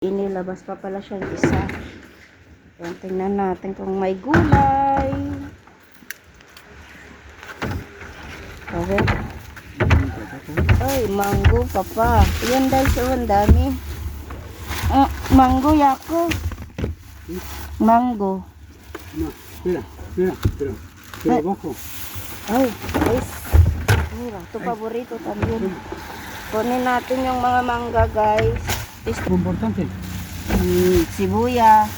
Inilabas pa pala siya yung isa. Yan, tingnan natin kung may gulay. Okay. Ay, mango pa pa. Yan dahil sa ang dami. Mango yako. Mango. Mira, mira, pero abajo. Ay, guys. Mira, ito paborito también. Kunin natin yung mga mangga, guys. Importante. Sibuya.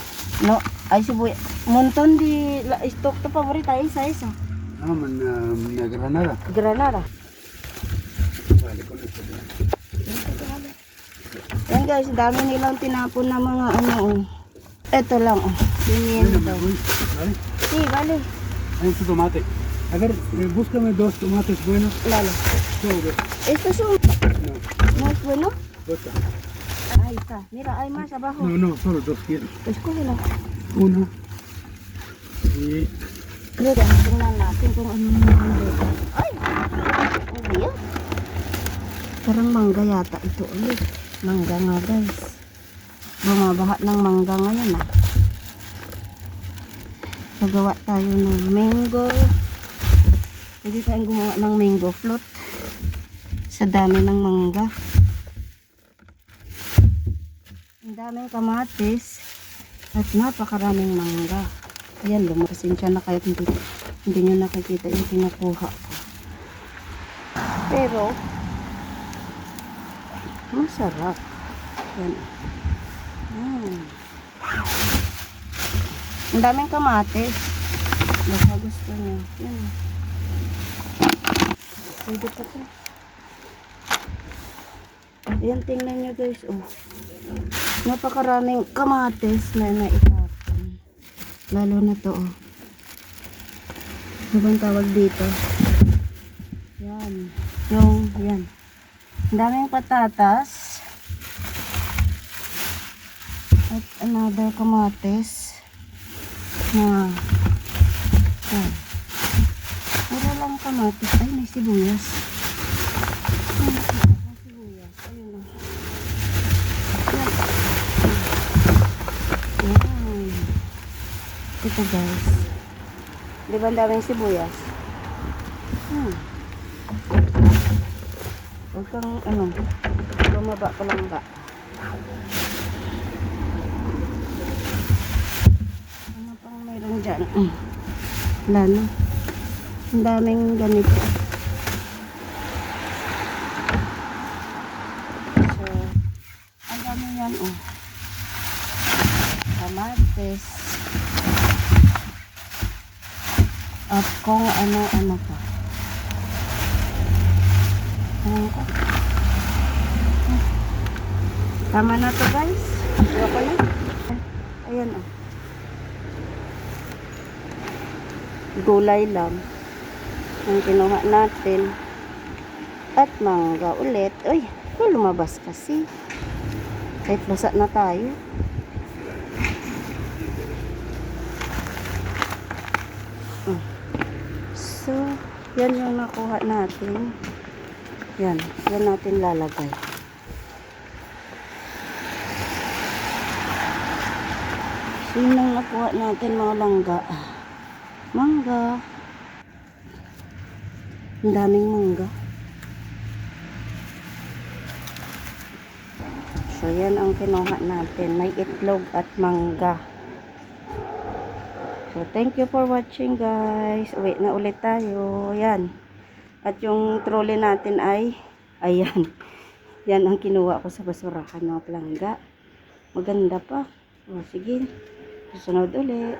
No, ay sibuya. Montón de stock to paborita isa. Ah, na granada. Granada. Vale, con esto. Yan guys, dami nilang tinapon na mga ano. Ito lang. Pimiento. Vale. Sí, vale. Hay su tomate. A ver, búscame 2 tomates buenos. Lalo. Sobre. Estos son No, más buenos. bota. Ahí está. Mira, hay más abajo. No, solo 2 quiero. Escógelo. Uno. Y Mira, tingnan natin kung ano yung ay! Ano yan? Parang mangga yata ito ulit. Mangga nga guys. Bumabaha ng mangga ngayon ah. Pagawa tayo ng mango. Pwede tayong gumawa ng mango float. Sa dami ng mangga. Ang daming kamatis. At napakaraming mangga. Ayan, lumapasensya na kayo hindi nyo nakikita yung kinukuha ko. Pero, masarap. Yan. Ang daming kamatis. Basta gusto nyo. Yan. Pwede pa ito. Ayan, tingnan nyo guys. Oh. Napakaraming kamatis na naitapon. Lalo na to, oh. Ano bang tawag dito? Yan. Yan. Ang daming patatas. At another kamatis. Na. Yan. Puro lang kamatis. Ay, may sibuyas. May sibuyas. Ayun, oh. Yan. Ito guys. Di ba ang daming sibuyas? Huwag kang bumaba ka lang ba? Ano pang mayroon dyan? Wala na. Ang daming ganito. So, ang dami yan oh. Kamatis. At kung ano-ano pa. Tama na to guys. Ayoko na. Ayan o. Gulay lang. Ang kinuha natin. At mangga ulit. Uy, ito lumabas kasi. Kahit basa na tayo. So, yan yung nakuha natin. Yan natin lalagay. So, yun ang nakuha natin mga langga. Mangga. Ang daming mangga. So, yan ang kinuha natin. May itlog at mangga. So, thank you for watching guys. Uwi na ulit tayo. Ayan. At yung trolley natin ay, ayan. Yan ang kinuha ko sa basurahan ng palangga. Maganda pa. O, sige. Susunod ulit.